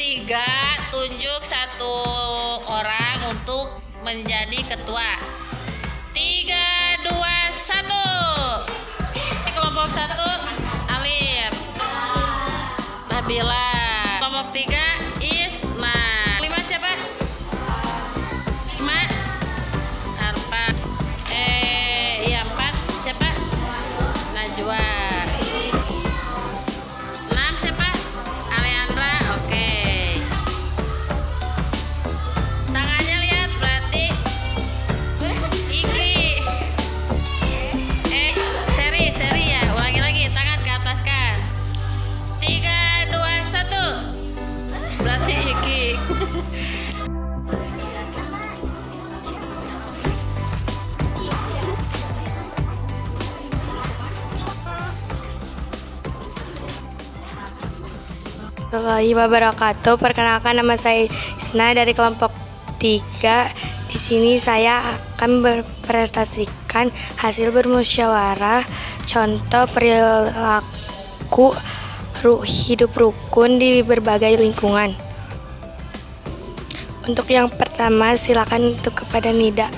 3 tunjuk satu orang untuk menjadi ketua. 3, 2, 1. Kelompok 1 Alif, Nabila. Kelompok 3 Isma. 5 siapa? Ma Arfa. 4 siapa? Najwa. 6 siapa? Aleandra. Oke. Tangannya lihat, berarti Iki. Seri ya. Ulangi lagi, tangan ke atas kan. 3, 2, 1. Berarti Iki. Warahmatullahi wabarakatuh. Perkenalkan, nama saya Isna dari kelompok 3. Di sini saya akan mempresentasikan hasil bermusyawarah contoh perilaku hidup rukun di berbagai lingkungan. Untuk yang pertama, silakan untuk kepada Nida.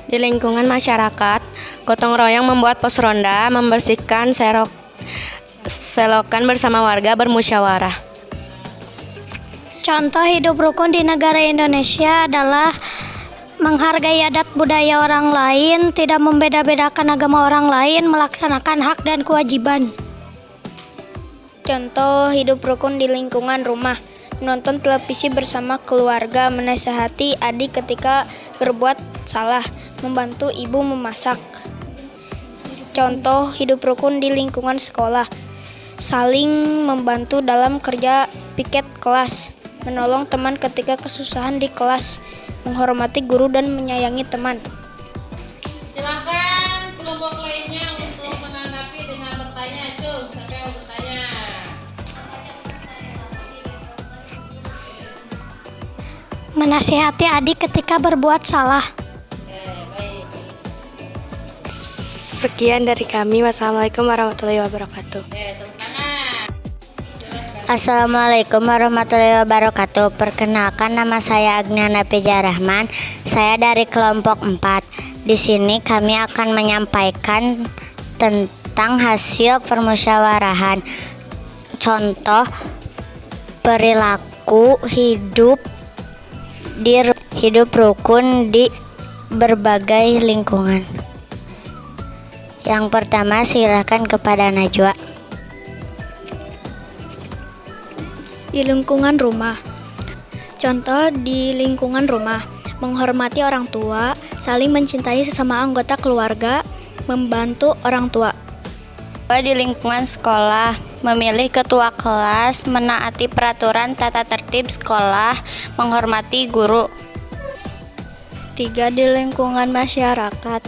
Di lingkungan masyarakat, gotong royong membuat pos ronda, membersihkan selokan bersama warga, bermusyawarah. Contoh hidup rukun di negara Indonesia adalah menghargai adat budaya orang lain, tidak membeda-bedakan agama orang lain, melaksanakan hak dan kewajiban. Contoh hidup rukun di lingkungan rumah: menonton televisi bersama keluarga, menasihati adik ketika berbuat salah, membantu ibu memasak. Contoh hidup rukun di lingkungan sekolah: saling membantu dalam kerja piket kelas, menolong teman ketika kesusahan di kelas, menghormati guru dan menyayangi teman. Silakan kelompok lainnya untuk menanggapi dengan bertanya. Siapa yang mau bertanya? Menasihati adik ketika berbuat salah. Baik. Sekian dari kami. Wassalamualaikum warahmatullahi wabarakatuh. Tepuk tangan. Assalamualaikum warahmatullahi wabarakatuh. Perkenalkan, nama saya Agniana Peja Rahman. Saya dari kelompok 4. Di sini kami akan menyampaikan tentang hasil permusyawarahan contoh perilaku hidup rukun di berbagai lingkungan. Yang pertama, silakan kepada Najwa. Di lingkungan rumah. Contoh di lingkungan rumah: menghormati orang tua, saling mencintai sesama anggota keluarga, membantu orang tua. Di lingkungan sekolah, memilih ketua kelas, menaati peraturan tata tertib sekolah, menghormati guru. 3. Di lingkungan masyarakat: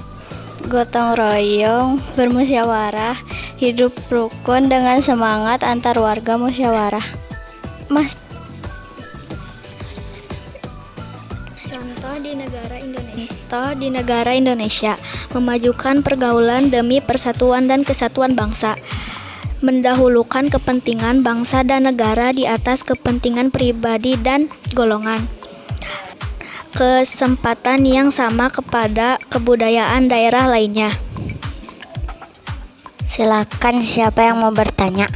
gotong royong, bermusyawarah, hidup rukun dengan semangat antar warga musyawarah. Contoh di negara Indonesia: memajukan pergaulan demi persatuan dan kesatuan bangsa, mendahulukan kepentingan bangsa dan negara di atas kepentingan pribadi dan golongan, kesempatan yang sama kepada kebudayaan daerah lainnya. Silakan, siapa yang mau bertanya?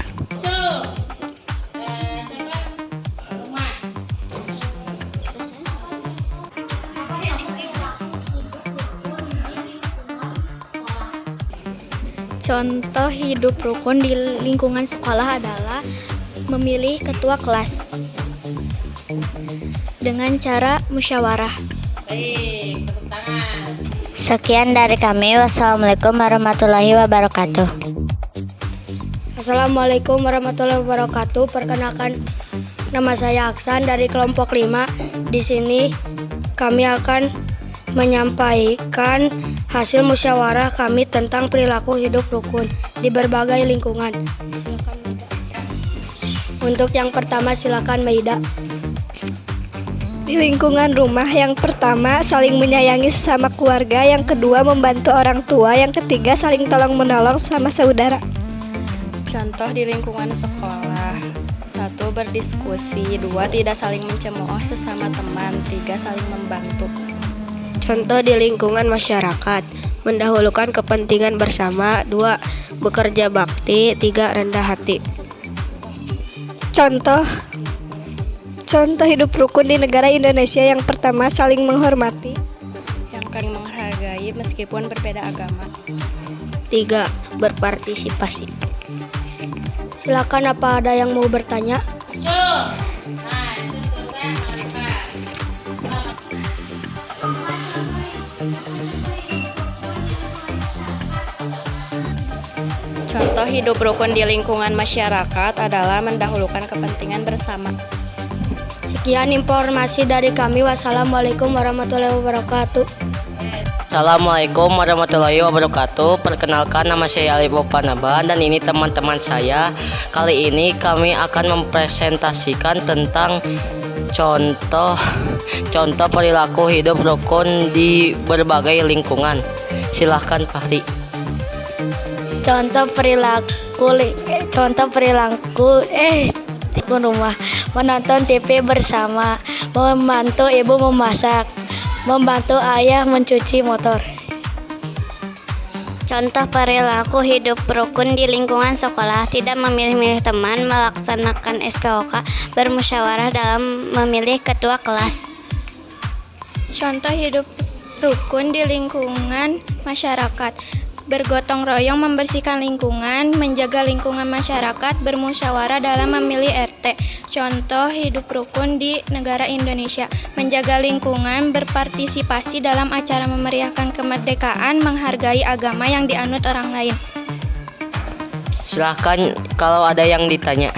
Contoh hidup rukun di lingkungan sekolah adalah memilih ketua kelas dengan cara musyawarah. Baik, tepuk tangan. Sekian dari kami. Wassalamualaikum warahmatullahi wabarakatuh. Assalamualaikum warahmatullahi wabarakatuh. Perkenalkan, nama saya Aksan dari kelompok 5. Di sini kami akan menyampaikan hasil musyawarah kami tentang perilaku hidup rukun di berbagai lingkungan. Silakan, Maida. Untuk yang pertama, silakan Maida. Di lingkungan rumah, yang pertama saling menyayangi sesama keluarga, yang kedua membantu orang tua, yang ketiga saling tolong menolong sama saudara. Contoh di lingkungan sekolah. 1. Berdiskusi. 2. Tidak saling mencemooh sesama teman. 3. Saling membantu. Contoh di lingkungan masyarakat, mendahulukan kepentingan bersama. 2. Bekerja bakti. 3. Rendah hati. Contoh hidup rukun di negara Indonesia. Yang pertama, saling menghormati. Yang saling menghargai meskipun berbeda agama. 3. Berpartisipasi. Silakan, apa ada yang mau bertanya? Contoh hidup rukun di lingkungan masyarakat adalah mendahulukan kepentingan bersama. Sekian informasi dari kami. Wassalamualaikum warahmatullahi wabarakatuh. Assalamualaikum warahmatullahi wabarakatuh. Perkenalkan, nama saya Alif Panaban dan ini teman-teman saya. Kali ini kami akan mempresentasikan tentang contoh perilaku hidup rukun di berbagai lingkungan. Silahkan Fahri. Contoh perilaku rumah: menonton TV bersama, membantu ibu memasak, membantu ayah mencuci motor. Contoh perilaku hidup rukun di lingkungan sekolah: tidak memilih-milih teman, melaksanakan SPOK, bermusyawarah dalam memilih ketua kelas. Contoh hidup rukun di lingkungan masyarakat: bergotong royong membersihkan lingkungan, menjaga lingkungan masyarakat, bermusyawarah dalam memilih RT. Contoh hidup rukun di negara Indonesia: menjaga lingkungan, berpartisipasi dalam acara memeriahkan kemerdekaan, menghargai agama yang dianut orang lain. Silahkan kalau ada yang ditanya.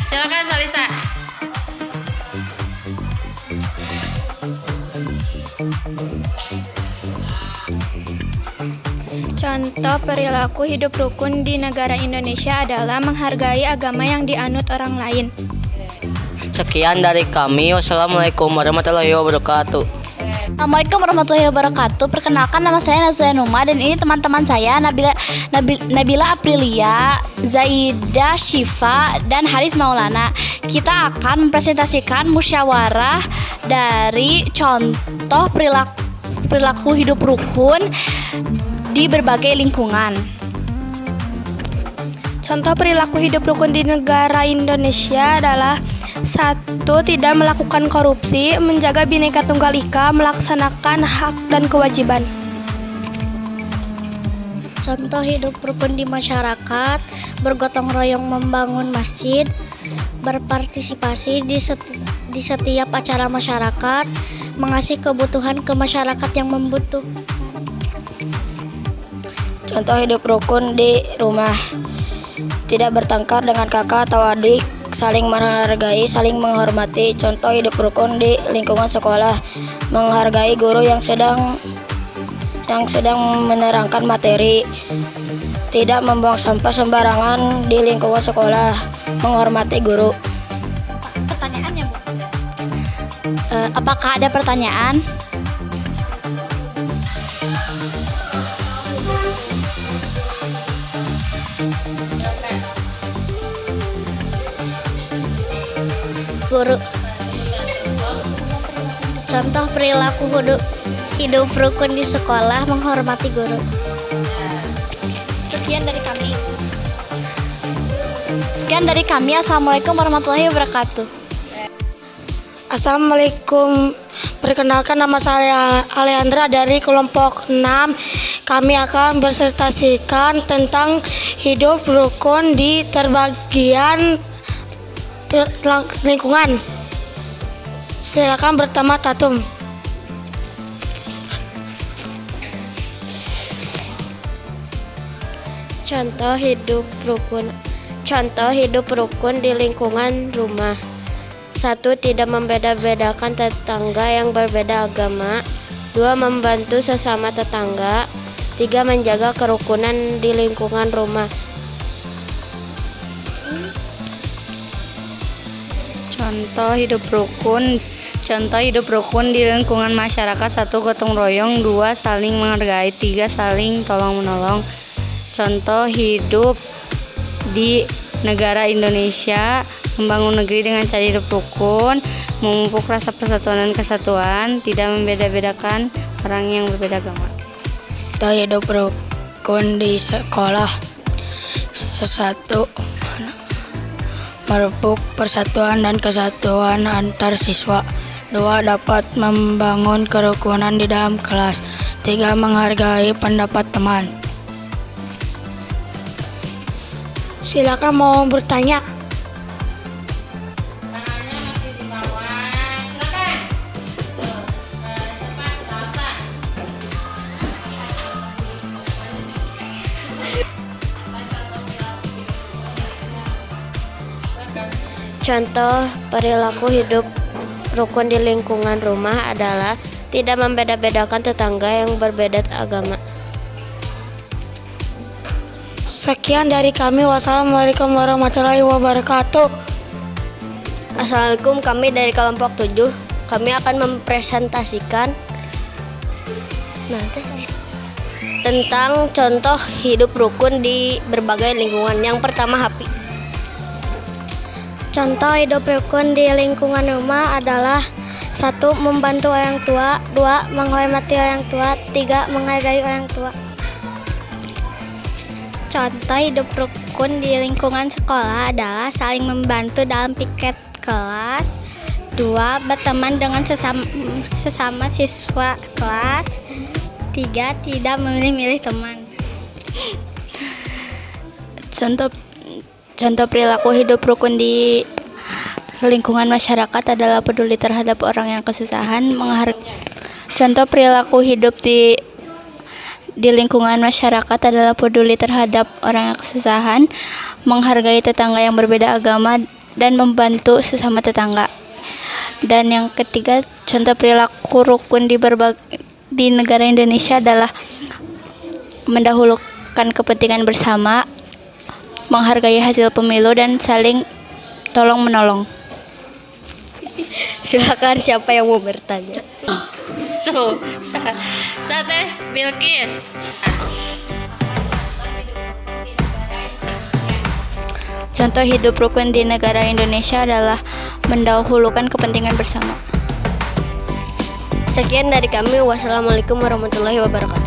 Silakan Salisa. Contoh perilaku hidup rukun di negara Indonesia adalah menghargai agama yang dianut orang lain. Sekian dari kami. Wassalamualaikum warahmatullahi wabarakatuh. Assalamualaikum warahmatullahi wabarakatuh. Perkenalkan, nama saya Nazia Numa dan ini teman-teman saya Nabila Aprilia, Zaida Syifa, dan Haris Maulana. Kita akan mempresentasikan musyawarah dari contoh perilaku hidup rukun di berbagai lingkungan. Contoh perilaku hidup rukun di negara Indonesia adalah: 1. Tidak melakukan korupsi, menjaga Bhinneka Tunggal Ika, melaksanakan hak dan kewajiban. Contoh hidup rukun di masyarakat: bergotong royong membangun masjid, berpartisipasi di setiap acara masyarakat, mengasih kebutuhan ke masyarakat yang membutuhkan. Contoh hidup rukun di rumah: tidak bertengkar dengan kakak atau adik, saling menghargai, saling menghormati. Contoh hidup rukun di lingkungan sekolah: menghargai guru yang sedang menerangkan materi, tidak membuang sampah sembarangan di lingkungan sekolah, menghormati guru. Pertanyaannya, Bu? Apakah ada pertanyaan? Guru. Contoh perilaku hidup rukun di sekolah: menghormati guru. Sekian dari kami. Assalamualaikum warahmatullahi wabarakatuh. Assalamualaikum. Perkenalkan, nama saya Alejandra dari kelompok 6. Kami akan presentasikan tentang hidup rukun di terbagian lingkungan. Silakan pertama Tatum. Contoh hidup rukun di lingkungan rumah: 1. Tidak membeda-bedakan tetangga yang berbeda agama. 2. Membantu sesama tetangga. 3. Menjaga kerukunan di lingkungan rumah. Contoh hidup rukun Contoh hidup rukun di lingkungan masyarakat: 1. Gotong royong, 2. Saling menghargai, 3. Saling tolong menolong. Contoh hidup di negara Indonesia: membangun negeri dengan cara hidup rukun, memupuk rasa persatuan dan kesatuan, tidak membeda-bedakan orang yang berbeda agama. Contoh hidup rukun di sekolah: 1. Memupuk persatuan dan kesatuan antar siswa. 2. Dapat membangun kerukunan di dalam kelas. 3. Menghargai pendapat teman. Silakan mau bertanya. Tangannya masih di bawah. Silakan. Tuh, cepat Salsa. Contoh perilaku hidup rukun di lingkungan rumah adalah tidak membeda-bedakan tetangga yang berbeda agama. Sekian dari kami. Wassalamualaikum warahmatullahi wabarakatuh. Assalamualaikum, kami dari kelompok 7. Kami akan mempresentasikan tentang contoh hidup rukun di berbagai lingkungan. Yang pertama, HAPI. Contoh hidup rukun di lingkungan rumah adalah 1. Membantu orang tua, 2. Menghormati orang tua, 3. Menghargai orang tua. Contoh hidup rukun di lingkungan sekolah adalah saling membantu dalam piket kelas, 2. Berteman dengan sesama siswa kelas, 3. Tidak memilih-milih teman. Contoh perilaku hidup rukun di lingkungan masyarakat adalah peduli terhadap orang yang kesusahan, Contoh perilaku hidup di lingkungan masyarakat adalah peduli terhadap orang yang kesusahan, menghargai tetangga yang berbeda agama, dan membantu sesama tetangga. Dan yang ketiga, contoh perilaku rukun di negara Indonesia adalah mendahulukan kepentingan bersama, menghargai hasil pemilu, dan saling tolong menolong. Silakan, siapa yang mau bertanya? Tuh, Sate Bilkis. Contoh hidup rukun di negara Indonesia adalah mendahulukan kepentingan bersama. Sekian dari kami. Wassalamualaikum warahmatullahi wabarakatuh.